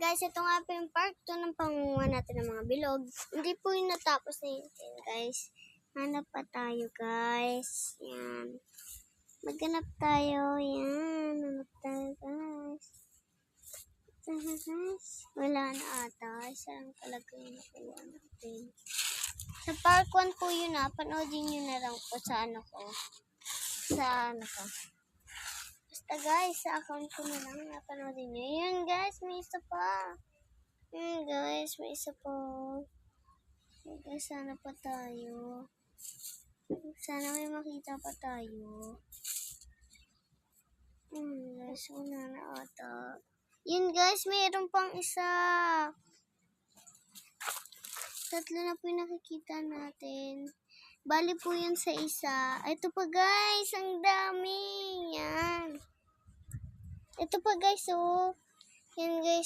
guys, ito nga po yung part 2 ng pangunguha natin ng mga bilog. Hindi po yung natapos na yun guys. Hanap pa tayo guys. Yan. Maghanap tayo. Yan. Hanap tayo guys. Wala na ata. Saan talaga yung nakuha natin? Sa part 1 po yun na. Panoodin nyo na lang po sa ano ko. Sa ano ko. Basta guys, sa account ko na lang napanoodin nyo. Yun guys, may isa pa. Yun guys, may isa pa. Guys, sana pa tayo. Sana may makita pa tayo. Guys, wala na ata. Yun guys, mayroon pang isa. Tatlo na po yung nakikita natin. Bali po yun sa isa. Ito pa guys, ang dami. Yan. Ito pa guys, oh. Yan guys.